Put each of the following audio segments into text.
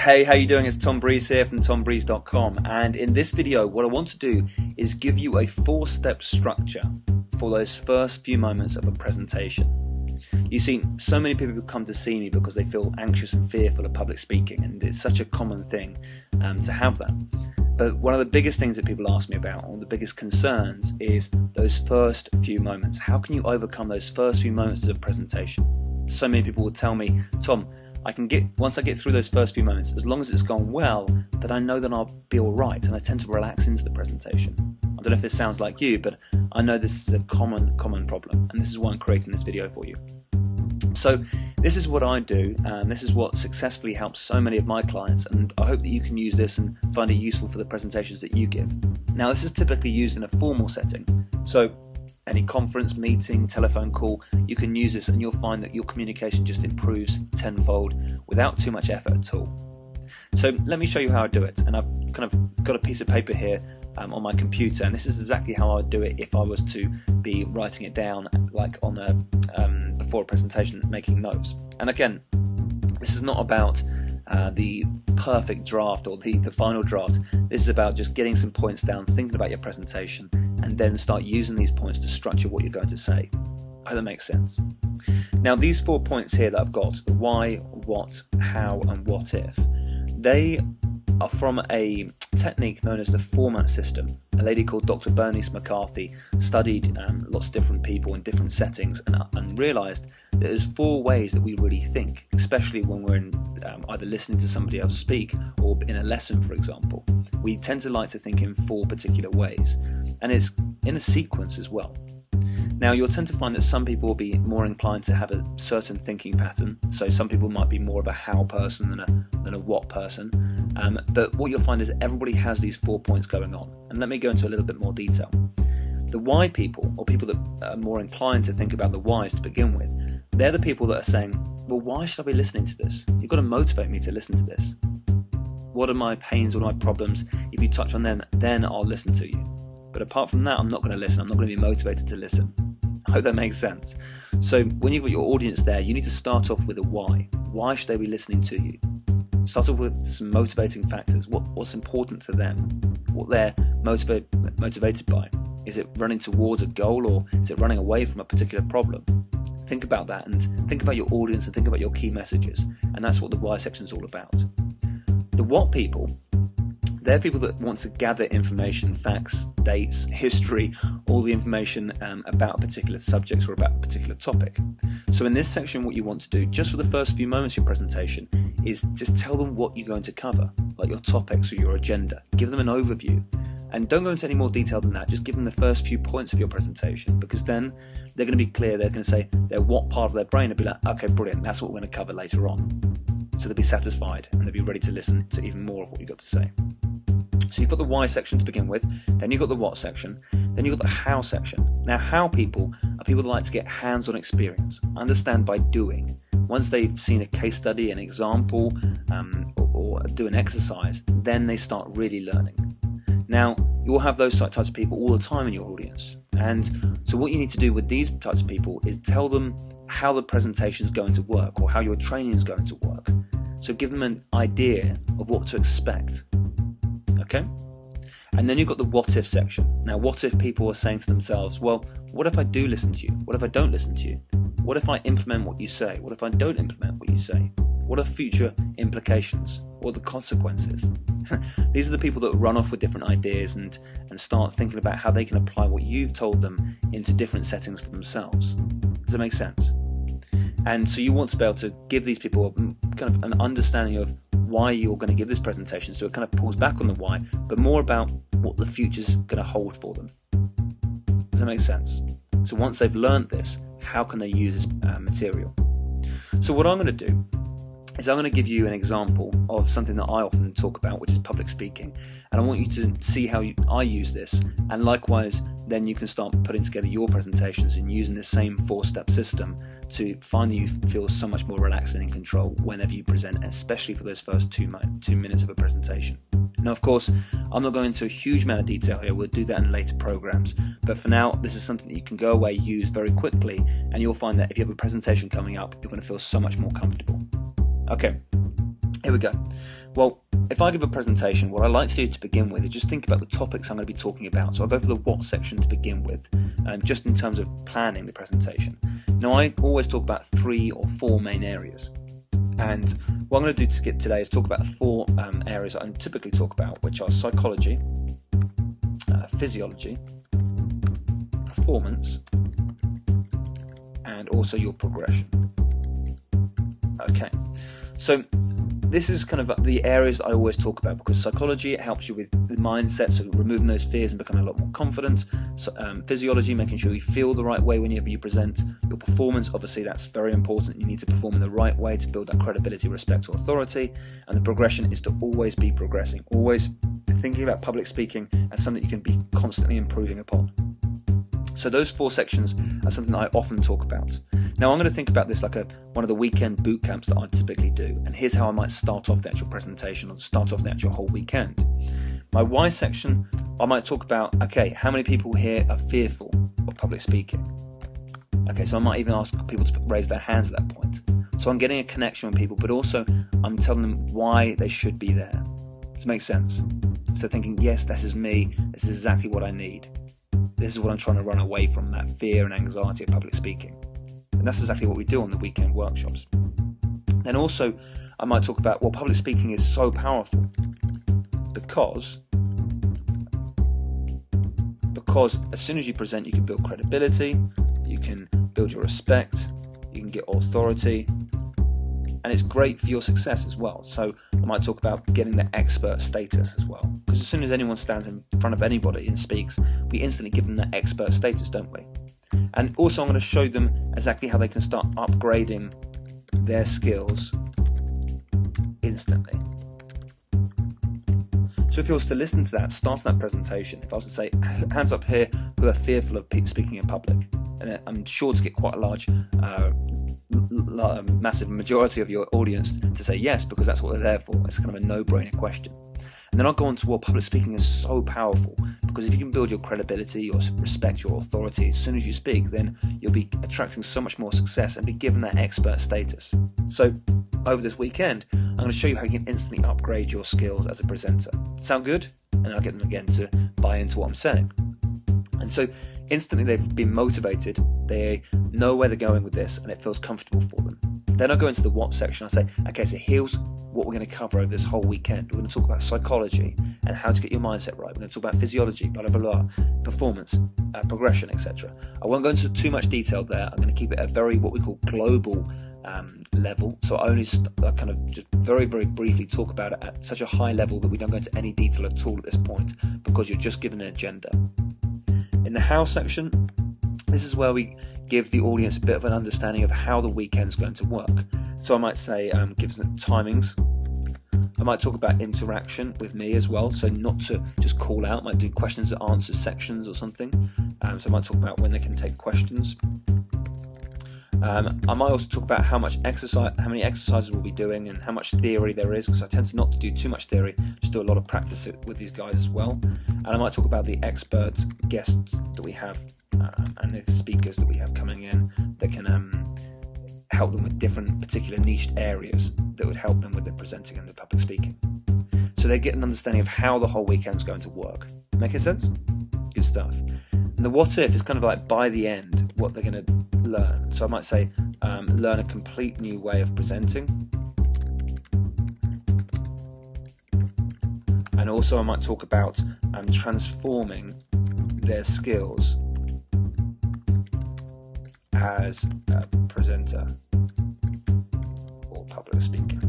Hey, how you doing? It's Tom Breeze here from tombreeze.com, and in this video what I want to do is give you a 4-step structure for those first few moments of a presentation. You see, so many people come to see me because they feel anxious and fearful of public speaking, and it's such a common thing to have that. But one of the biggest things that people ask me about, or the biggest concerns, is those first few moments. How can you overcome those first few moments of a presentation? So many people would tell me, Tom, once I get through those first few moments, as long as it's gone well, that I know that I'll be all right, and I tend to relax into the presentation. I don't know if this sounds like you, but I know this is a common problem, and this is why I'm creating this video for you. So this is what I do, and this is what successfully helps so many of my clients, and I hope that you can use this and find it useful for the presentations that you give. Now, this is typically used in a formal setting, so any conference, meeting, telephone call, you can use this and you'll find that your communication just improves tenfold without too much effort at all. So let me show you how I do it, and I've kind of got a piece of paper here on my computer, and this is exactly how I would do it if I was to be writing it down like on a before a presentation, making notes. And again, this is not about the perfect draft or the final draft. This is about just getting some points down, thinking about your presentation, and then start using these points to structure what you're going to say. I hope that makes sense. Now, these 4 points here that I've got, the why, what, how, and what if, they are from a technique known as the format system. A lady called Dr. Bernice McCarthy studied lots of different people in different settings and realised that there's 4 ways that we really think, especially when we're either listening to somebody else speak or in a lesson, for example. We tend to like to think in 4 particular ways, and it's in a sequence as well. Now, you'll tend to find that some people will be more inclined to have a certain thinking pattern, so some people might be more of a how person than a what person, but what you'll find is everybody has these 4 points going on, and let me go into a little bit more detail. The why people, or people that are more inclined to think about the whys to begin with, they're the people that are saying, well, why should I be listening to this? You've got to motivate me to listen to this. What are my pains, what are my problems? If you touch on them, then I'll listen to you. But apart from that, I'm not going to listen. I'm not going to be motivated to listen. I hope that makes sense. So when you've got your audience there, you need to start off with a why. Why should they be listening to you? Start off with some motivating factors. What's important to them? What they're motivated by? Is it running towards a goal, or is it running away from a particular problem? Think about that, and think about your audience, and think about your key messages. And that's what the why section is all about. The what people, they're people that want to gather information, facts, dates, history, all the information about a particular subject or about a particular topic. So in this section, what you want to do, just for the first few moments of your presentation, is just tell them what you're going to cover, like your topics or your agenda. Give them an overview. And don't go into any more detail than that. Just give them the first few points of your presentation, because then they're going to be clear. They're going to say their what part of their brain will be like, okay, brilliant, that's what we're going to cover later on. So they'll be satisfied and they'll be ready to listen to even more of what you've got to say. So you've got the why section to begin with, then you've got the what section, then you've got the how section. Now, how people are people that like to get hands-on experience, understand by doing. Once they've seen a case study, an example, or do an exercise, then they start really learning. Now, you'll have those types of people all the time in your audience. And so what you need to do with these types of people is tell them how the presentation is going to work, or how your training is going to work. So give them an idea of what to expect. Okay? And then you've got the what if section. Now, what if people are saying to themselves, well, what if I do listen to you? What if I don't listen to you? What if I implement what you say? What if I don't implement what you say? What are future implications? What are the consequences? These are the people that run off with different ideas and start thinking about how they can apply what you've told them into different settings for themselves. Does that make sense? And so you want to be able to give these people kind of an understanding of why you're going to give this presentation, so it kind of pulls back on the why, but more about what the future's going to hold for them. Does that make sense? So once they've learned this, how can they use this material? So what I'm going to do is I'm going to give you an example of something that I often talk about, which is public speaking, and I want you to see how I use this, and likewise then you can start putting together your presentations and using the same 4-step system to find that you feel so much more relaxed and in control whenever you present, especially for those first 2 minutes of a presentation. Now, of course, I'm not going into a huge amount of detail here. We'll do that in later programs, but for now, this is something that you can go away, use very quickly, and you'll find that if you have a presentation coming up, you're going to feel so much more comfortable. Okay, Here we go. Well, if I give a presentation, what I like to do to begin with is just think about the topics I'm going to be talking about. So I'll go for the what section to begin with, just in terms of planning the presentation. Now, I always talk about 3 or 4 main areas. And what I'm going to do today is talk about the 4 areas that I typically talk about, which are psychology, physiology, performance, and also your progression. Okay, so this is kind of the areas I always talk about, because psychology, it helps you with the mindset, so removing those fears and becoming a lot more confident. So, physiology, making sure you feel the right way whenever you present. Your performance, obviously that's very important. You need to perform in the right way to build that credibility, respect, or authority. And the progression is to always be progressing, always thinking about public speaking as something you can be constantly improving upon. So those 4 sections are something that I often talk about. Now I'm going to think about this like one of the weekend boot camps that I typically do, and here's how I might start off the actual presentation, or start off the actual whole weekend. My why section, I might talk about, okay, how many people here are fearful of public speaking? Okay, so I might even ask people to raise their hands at that point. So I'm getting a connection with people, but also I'm telling them why they should be there. Does it make sense? So thinking, yes, this is me, this is exactly what I need. This is what I'm trying to run away from, that fear and anxiety of public speaking. And that's exactly what we do on the weekend workshops. Then also, I might talk about, well, public speaking is so powerful because as soon as you present, you can build credibility, you can build your respect, you can get authority, and it's great for your success as well. So I might talk about getting the expert status as well, because as soon as anyone stands in front of anybody and speaks, we instantly give them that expert status, don't we? And also I'm going to show them exactly how they can start upgrading their skills instantly. So if you was to listen to that, start that presentation, if I was to say, hands up here who are fearful of speaking in public, and I'm sure to get quite a large, massive majority of your audience to say yes, because that's what they're there for. It's kind of a no-brainer question. And then I'll go on to, well, public speaking is so powerful, because if you can build your credibility, your respect, your authority as soon as you speak, then you'll be attracting so much more success and be given that expert status. So over this weekend, I'm going to show you how you can instantly upgrade your skills as a presenter. Sound good? And I'll get them again to buy into what I'm saying. And so instantly they've been motivated, they know where they're going with this, and it feels comfortable for them. Then I go into the what section. I say, okay, so here's what we're going to cover over this whole weekend. We're going to talk about psychology and how to get your mindset right. We're going to talk about physiology, blah, blah, blah, performance, progression, etc. I won't go into too much detail there. I'm going to keep it at very, what we call global level. So I only kind of just very, very briefly talk about it at such a high level that we don't go into any detail at all at this point, because you're just given an agenda. In the how section, this is where we give the audience a bit of an understanding of how the weekend's going to work. So I might say, give them timings. I might talk about interaction with me as well, so not to just call out, I might do questions and answers sections or something. So I might talk about when they can take questions. I might also talk about how many exercises we'll be doing and how much theory there is, because I tend to not to do too much theory, just do a lot of practice with these guys as well. And I might talk about the expert guests that we have and the speakers that we have coming in that can help them with different particular niched areas that would help them with their presenting and their public speaking. So they get an understanding of how the whole weekend's going to work. Making sense? Good stuff. And the what if is kind of like by the end what they're going to learn. So I might say learn a complete new way of presenting. And also I might talk about transforming their skills as a presenter or public speaker.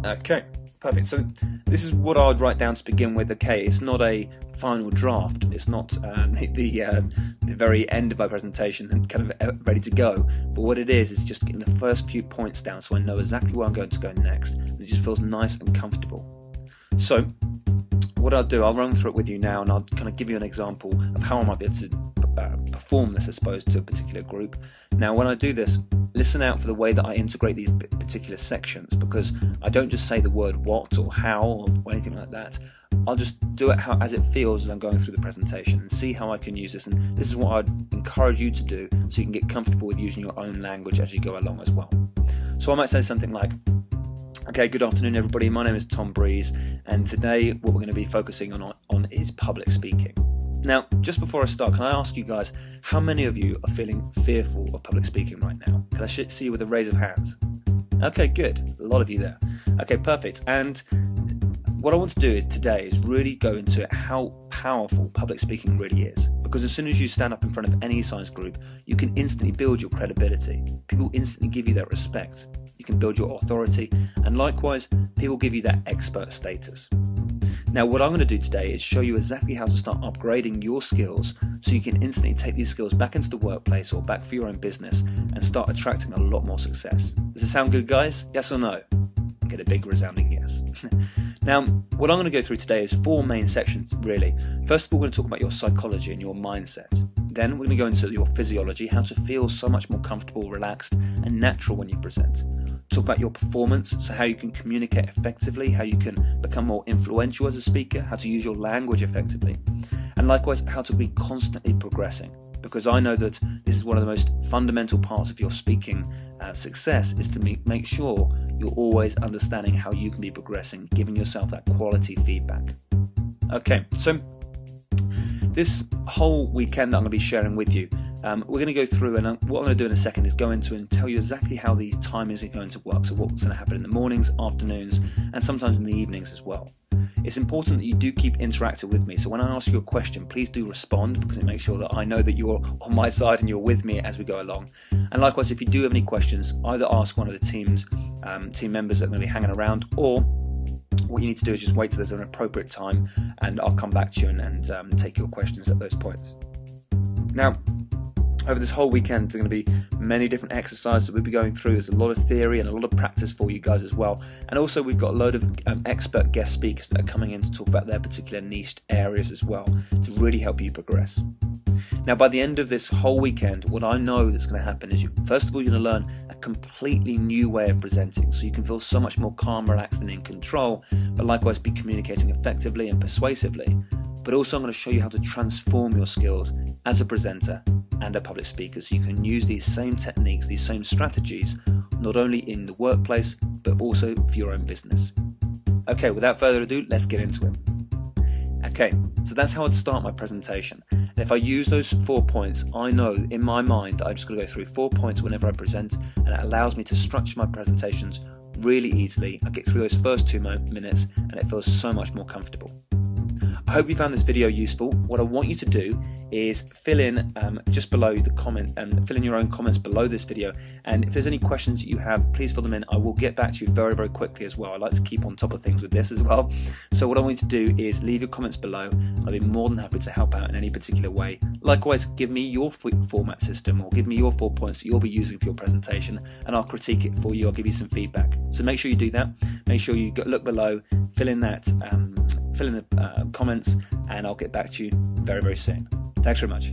Okay, perfect. So this is what I would write down to begin with. Okay, it's not a final draft. It's not the very end of my presentation and kind of ready to go. But what it is just getting the first few points down so I know exactly where I'm going to go next. And it just feels nice and comfortable. So what I'll do, I'll run through it with you now, and I'll kind of give you an example of how I might be able to perform this, I suppose, to a particular group. Now, when I do this, listen out for the way that I integrate these particular sections, because I don't just say the word what or how or anything like that. I'll just do it as it feels as I'm going through the presentation and see how I can use this. And this is what I'd encourage you to do so you can get comfortable with using your own language as you go along as well. So I might say something like, okay, good afternoon everybody, my name is Tom Breeze, and today what we're going to be focusing on is public speaking. Now, just before I start, can I ask you guys, how many of you are feeling fearful of public speaking right now? Can I see you with a raise of hands? Okay, good, a lot of you there. Okay, perfect. And what I want to do today is really go into how powerful public speaking really is. Because as soon as you stand up in front of any science group, you can instantly build your credibility. People instantly give you that respect. You can build your authority, and likewise, people give you that expert status. Now, what I'm going to do today is show you exactly how to start upgrading your skills so you can instantly take these skills back into the workplace or back for your own business and start attracting a lot more success. Does it sound good, guys? Yes or no? Get a big resounding yes. Now, what I'm going to go through today is 4 main sections, really. First of all, we're going to talk about your psychology and your mindset. Then we're going to go into your physiology, how to feel so much more comfortable, relaxed, and natural when you present. Talk about your performance, so how you can communicate effectively, how you can become more influential as a speaker, how to use your language effectively, and likewise, how to be constantly progressing. Because I know that this is one of the most fundamental parts of your speaking success, is to make sure you're always understanding how you can be progressing, giving yourself that quality feedback. Okay, so this whole weekend that I'm going to be sharing with you, we're going to go through, and what I'm going to do in a second is go into and tell you exactly how these timings are going to work. So what's going to happen in the mornings, afternoons, and sometimes in the evenings as well. It's important that you do keep interactive with me. So when I ask you a question, please do respond, because it makes sure that I know that you're on my side and you're with me as we go along. And likewise, if you do have any questions, either ask one of the team members that are going to be hanging around, or what you need to do is just wait till there's an appropriate time and I'll come back to you and take your questions at those points. Now, over this whole weekend, there are going to be many different exercises that we'll be going through. There's a lot of theory and a lot of practice for you guys as well. And also, we've got a load of expert guest speakers that are coming in to talk about their particular niche areas as well, to really help you progress. Now, by the end of this whole weekend, what I know that's going to happen is, first of all, you're going to learn a completely new way of presenting, so you can feel so much more calm, relaxed, and in control, but likewise be communicating effectively and persuasively. But also, I'm going to show you how to transform your skills as a presenter and a public speaker, so you can use these same techniques, these same strategies, not only in the workplace, but also for your own business. Okay, without further ado, let's get into it. Okay, so that's how I'd start my presentation. And if I use those 4 points, I know in my mind I'm just going to go through 4 points whenever I present, and it allows me to structure my presentations really easily. I get through those first 2 minutes and it feels so much more comfortable. I hope you found this video useful. What I want you to do is fill in just below the comment and fill in your own comments below this video. And if there's any questions that you have, please fill them in. I will get back to you very, very quickly as well. I like to keep on top of things with this as well. So what I want you to do is leave your comments below. I'll be more than happy to help out in any particular way. Likewise, give me your format system, or give me your 4 points that you'll be using for your presentation, and I'll critique it for you. I'll give you some feedback. So make sure you do that. Make sure you look below, fill in the comments, and I'll get back to you very, very soon. Thanks very much.